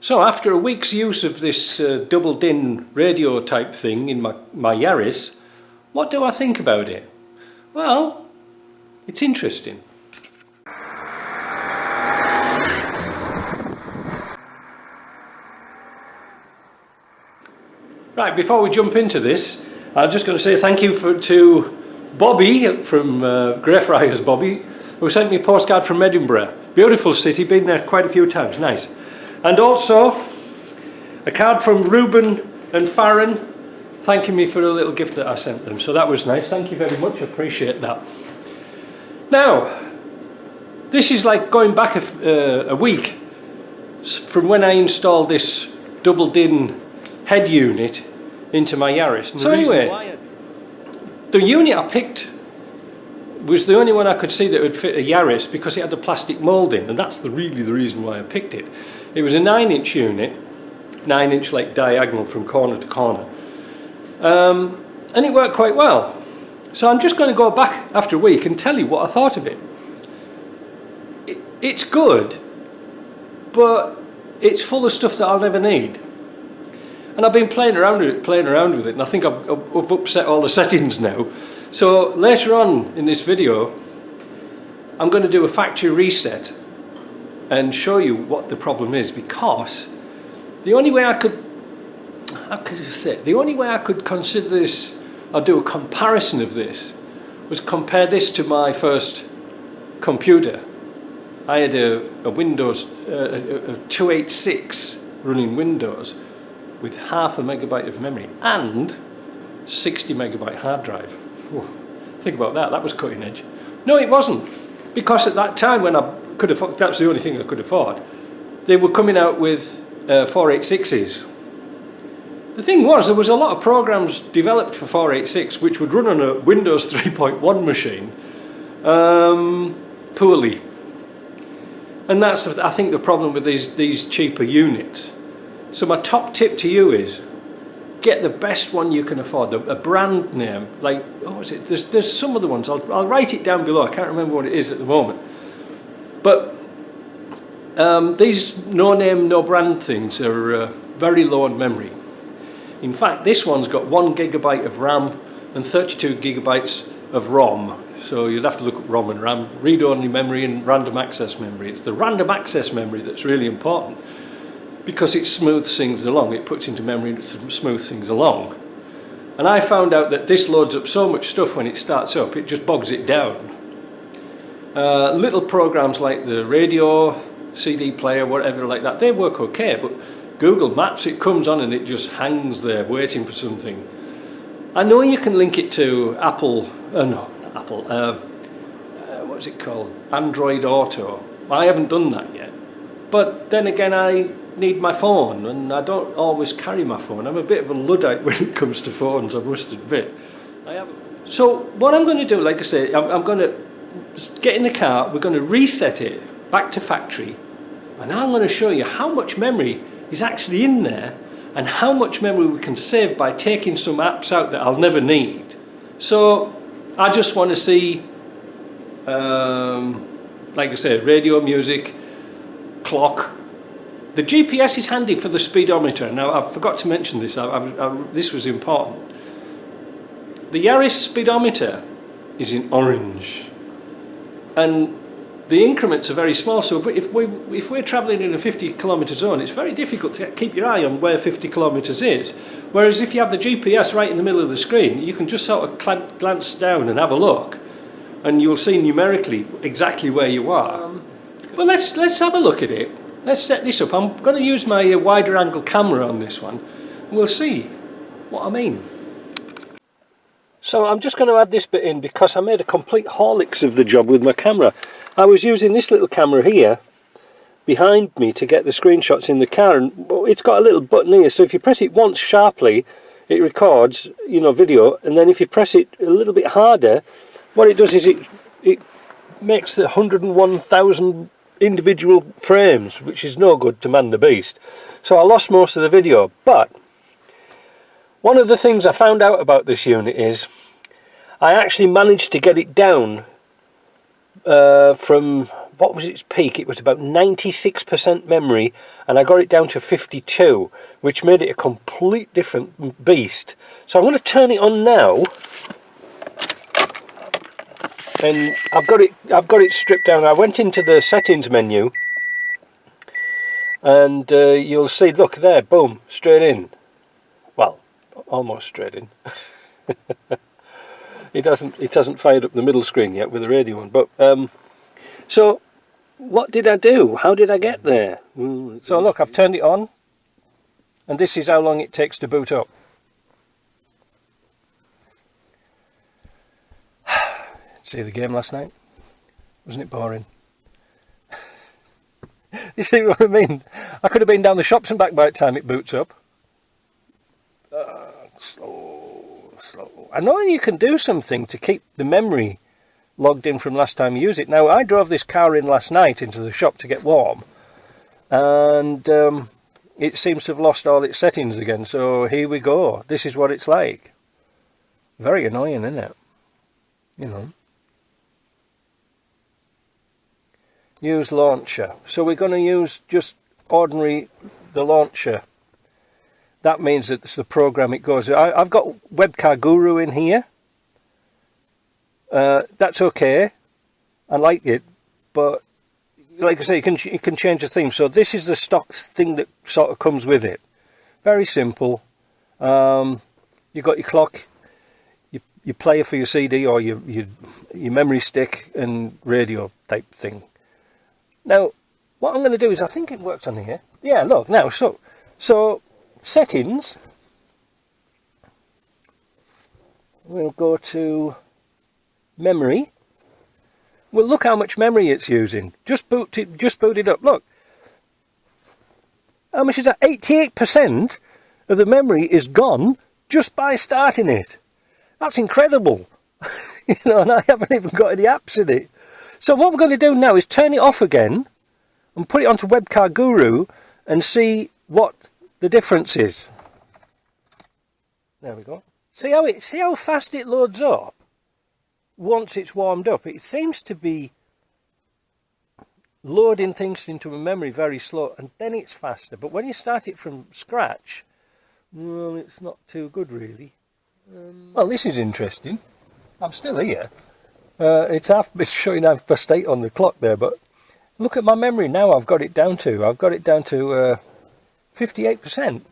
So after a week's use of this double din radio type thing in my Yaris, what do I think about it? Well, it's interesting. Right, before we jump into this, I'm just going to say thank you to Bobby from Greyfriars Bobby, who sent me a postcard from Edinburgh. Beautiful city, been there quite a few times, nice. And also a card from Ruben and Farron thanking me for a little gift that I sent them. So that was nice, thank you very much, I appreciate that. Now, this is like going back a week from when I installed this double din head unit into my Yaris. So anyway, the unit I picked was the only one I could see that would fit a Yaris because it had the plastic moulding, and that's really the reason why I picked it. It was a 9-inch unit, 9-inch like diagonal from corner to corner, and it worked quite well. So I'm just going to go back after a week and tell you what I thought of it. It's good, but it's full of stuff that I'll never need. And I've been playing around with it, and I think I've upset all the settings now. So later on in this video, I'm going to do a factory reset and show you what the problem is, because the only way I could consider this, or do a comparison of this, was compare this to my first computer. I had a Windows, a 286 running Windows with 0.5 MB of memory and 60 MB hard drive. Whoa, think about that, that was cutting edge. No, it wasn't, because at that time when I could afford, that's the only thing I could afford, they were coming out with 486s. The thing was, there was a lot of programs developed for 486 which would run on a Windows 3.1 machine poorly. And that's, I think, the problem with these cheaper units. So my top tip to you is, get the best one you can afford, a brand name, like, oh, is it? There's some other ones, I'll write it down below, I can't remember what it is at the moment. But these no name, no brand things are very low on memory. In fact, this one's got 1 GB of RAM and 32 GB of ROM. So you'd have to look at ROM and RAM, read-only memory and random access memory. It's the random access memory that's really important, because it smooths things along, it puts into memory and smooths things along. And I found out that this loads up so much stuff when it starts up, it just bogs it down. Little programs like the radio, CD player, whatever like that, they work okay, but Google Maps, it comes on and it just hangs there waiting for something. I know you can link it to what's it called? Android Auto. I haven't done that yet. But then again, I need my phone, and I don't always carry my phone. I'm a bit of a Luddite when it comes to phones, I must admit. So what I'm going to do, like I say, I'm going to get in the car, we're going to reset it back to factory, and I'm going to show you how much memory is actually in there and how much memory we can save by taking some apps out that I'll never need. So I just want to see, like I said, radio, music, clock. The GPS is handy for the speedometer. Now, I forgot to mention this, this was important. The Yaris speedometer is in orange, and the increments are very small, so if we're travelling in a 50 kilometre zone, it's very difficult to keep your eye on where 50 kilometres is. Whereas if you have the GPS right in the middle of the screen, you can just sort of glance down and have a look, and you'll see numerically exactly where you are. But let's have a look at it. Let's set this up. I'm going to use my wider angle camera on this one, and we'll see what I mean. So I'm just going to add this bit in because I made a complete horlicks of the job with my camera. I was using this little camera here behind me to get the screenshots in the car, and it's got a little button here, so if you press it once sharply it records, you know, video, and then if you press it a little bit harder, what it does is it makes the 101,000 individual frames, which is no good to man the beast. So I lost most of the video. But one of the things I found out about this unit is I actually managed to get it down from what was its peak? It was about 96% memory, and I got it down to 52, which made it a complete different beast. So I'm going to turn it on now, and I've got it stripped down. I went into the settings menu, and you'll see, look there, boom, straight in. Well, almost straight in. It hasn't fired up the middle screen yet with the radio on, but so what did I do? How did I get there? So look, I've turned it on, and this is how long it takes to boot up. See the game last night? Wasn't it boring? You see what I mean? I could have been down the shops and back by the time it boots up. Slow. I know you can do something to keep the memory logged in from last time you used it. Now, I drove this car in last night into the shop to get warm, and it seems to have lost all its settings again. So here we go. This is what it's like. Very annoying, isn't it? You know. Use launcher. So we're going to use just ordinary the launcher. That means that it's the program it goes. I've got Webcar Guru in here. That's okay. I like it, but like I say, you can change the theme. So this is the stock thing that sort of comes with it. Very simple. You've got your clock, your player for your CD or your memory stick, and radio type thing. Now, what I'm going to do is, I think it works on here. Yeah, look now. So settings. We'll go to memory. Well, look how much memory it's using. Just boot it up. Look. How much is that? 88% of the memory is gone just by starting it. That's incredible. You know, and I haven't even got any apps in it. So what we're going to do now is turn it off again and put it onto Webcar Guru and see what the difference is. There we go. See how fast it loads up once it's warmed up. It seems to be loading things into a memory very slow, and then it's faster. But when you start it from scratch, well, it's not too good really. Well, this is interesting. I'm still here. It's showing 8:30 on the clock there, but look at my memory now. I've got it down to 58%,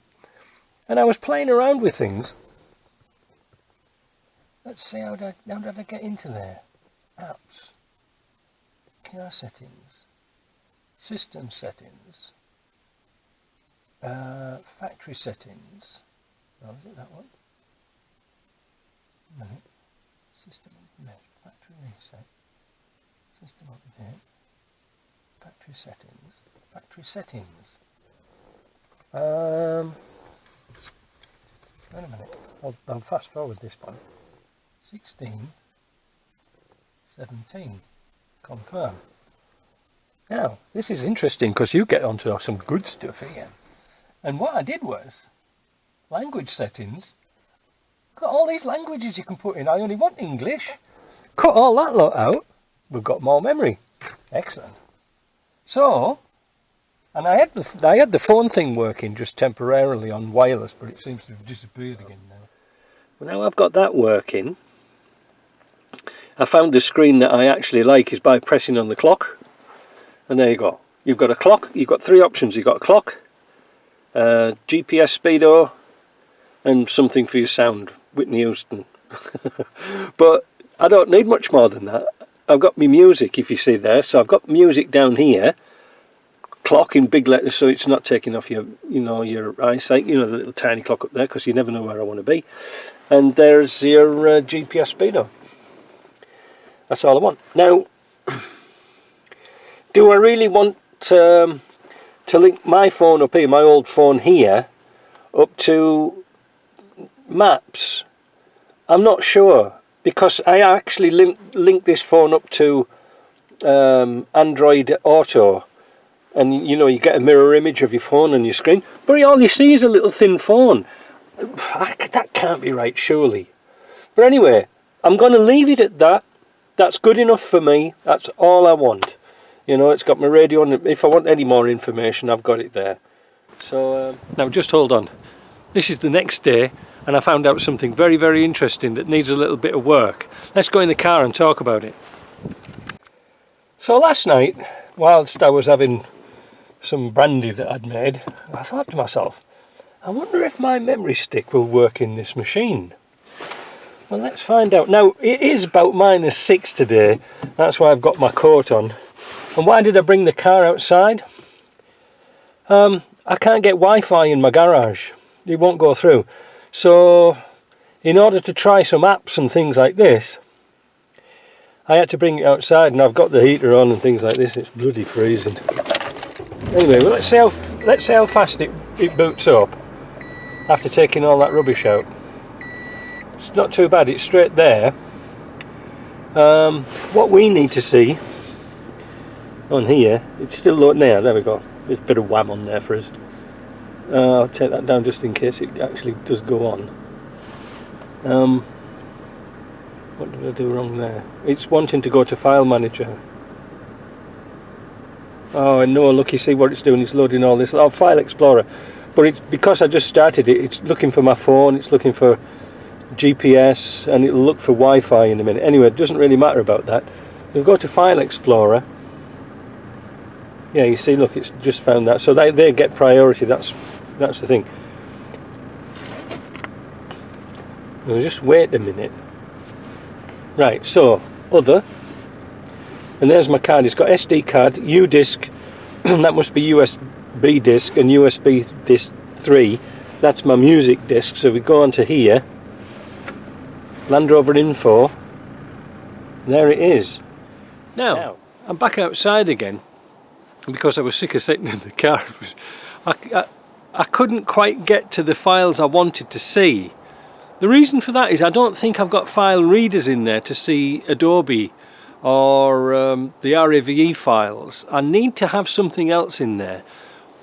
and I was playing around with things. Let's see, how did I get into there? Apps, car settings, system settings, factory settings. Oh, is it that one? No. System update, factory reset, system update, factory settings. Wait a minute, I'll fast forward this one. 16, 17, confirm. Now, this is interesting because you get onto some good stuff here. And what I did was, language settings, got all these languages you can put in. I only want English. Cut all that lot out. We've got more memory. Excellent. So, and I had the phone thing working just temporarily on wireless, but it seems to have disappeared again now. Well, now I've got that working. I found the screen that I actually like is by pressing on the clock. And there you go. You've got a clock. You've got three options. You've got a clock, GPS speedo, and something for your sound. Whitney Houston. But I don't need much more than that. I've got my music, if you see there. So I've got music down here. Clock in big letters, so it's not taking off your eyesight. You know, the little tiny clock up there, because you never know where I want to be. And there's your GPS speedo. That's all I want. Now, do I really want to link my phone up here, my old phone here, up to maps? I'm not sure, because I actually link this phone up to Android Auto, and you know, you get a mirror image of your phone on your screen, but all you see is a little thin phone. That can't be right, surely. But anyway, I'm going to leave it at that. That's good enough for me. That's all I want. You know, it's got my radio on. If I want any more information, I've got it there. So now just hold on. This is the next day, and I found out something very, very interesting that needs a little bit of work. Let's go in the car and talk about it. So last night, whilst I was having some brandy that I'd made, I thought to myself, I wonder if my memory stick will work in this machine. Well, let's find out. Now, it is about -6 today. That's why I've got my coat on. And why did I bring the car outside? I can't get Wi-Fi in my garage. It won't go through. So, in order to try some apps and things like this, I had to bring it outside, and I've got the heater on and things like this. It's bloody freezing. Anyway, well, let's see how fast it boots up after taking all that rubbish out. It's not too bad, it's straight there. What we need to see on here, it's still loading there we go. There's a bit of wham on there for us. I'll take that down just in case it actually does go on. What did I do wrong there? It's wanting to go to File Manager. Oh no, look, you see what it's doing, it's loading all this. Oh, File Explorer. But it's because I just started it, it's looking for my phone, it's looking for GPS, and it'll look for Wi-Fi in a minute. Anyway, it doesn't really matter about that. We'll go to File Explorer. Yeah, you see, look, it's just found that. So they get priority, that's the thing. We'll just wait a minute. Right, so, other. And there's my card. It's got SD card, U-disc, that must be USB disc, and USB disc 3. That's my music disc. So we go on to here. Land Rover info. There it is. Now, I'm back outside again because I was sick of sitting in the car. I couldn't quite get to the files I wanted to see. The reason for that is I don't think I've got file readers in there to see Adobe or the RAVE files. I need to have something else in there,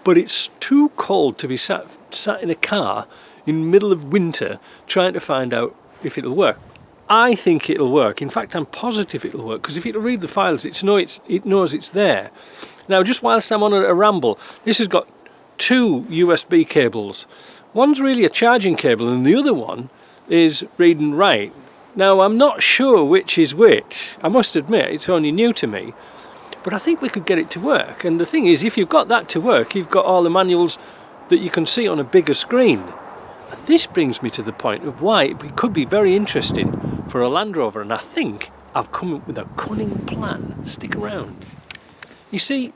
but it's too cold to be sat in a car in the middle of winter trying to find out if it'll work. I think it'll work. In fact, I'm positive it'll work, because if it'll read the files, it knows it's there. Now, just whilst I'm on a ramble, this has got 2 USB cables. One's really a charging cable, and the other one is read and write. Now, I'm not sure which is which. I must admit, it's only new to me, but I think we could get it to work. And the thing is, if you've got that to work, you've got all the manuals that you can see on a bigger screen. And this brings me to the point of why it could be very interesting for a Land Rover, and I think I've come up with a cunning plan. Stick around. You see,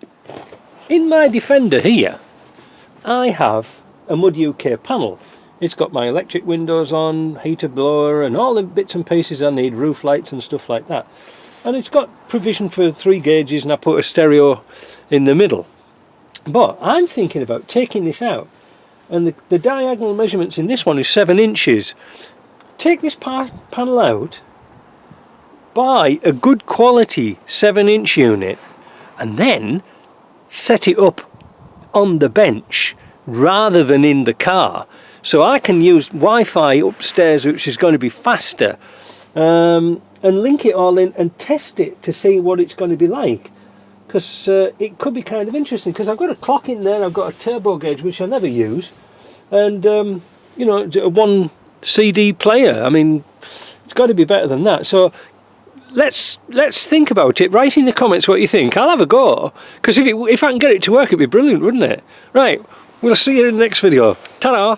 in my Defender here, I have a Mud UK panel. It's got my electric windows on, heater blower, and all the bits and pieces I need, roof lights and stuff like that. And it's got provision for 3 gauges, and I put a stereo in the middle. But I'm thinking about taking this out, and the diagonal measurements in this one is 7 inches. Take this panel out, buy a good quality 7-inch unit, and then set it up on the bench rather than in the car. So I can use Wi-Fi upstairs, which is going to be faster, and link it all in and test it to see what it's going to be like. Because it could be kind of interesting, because I've got a clock in there, I've got a turbo gauge, which I never use, and you know, one CD player. I mean, it's got to be better than that. So let's think about it. Write in the comments what you think. I'll have a go, because if I can get it to work, it'd be brilliant, wouldn't it? Right, we'll see you in the next video. Ta-da!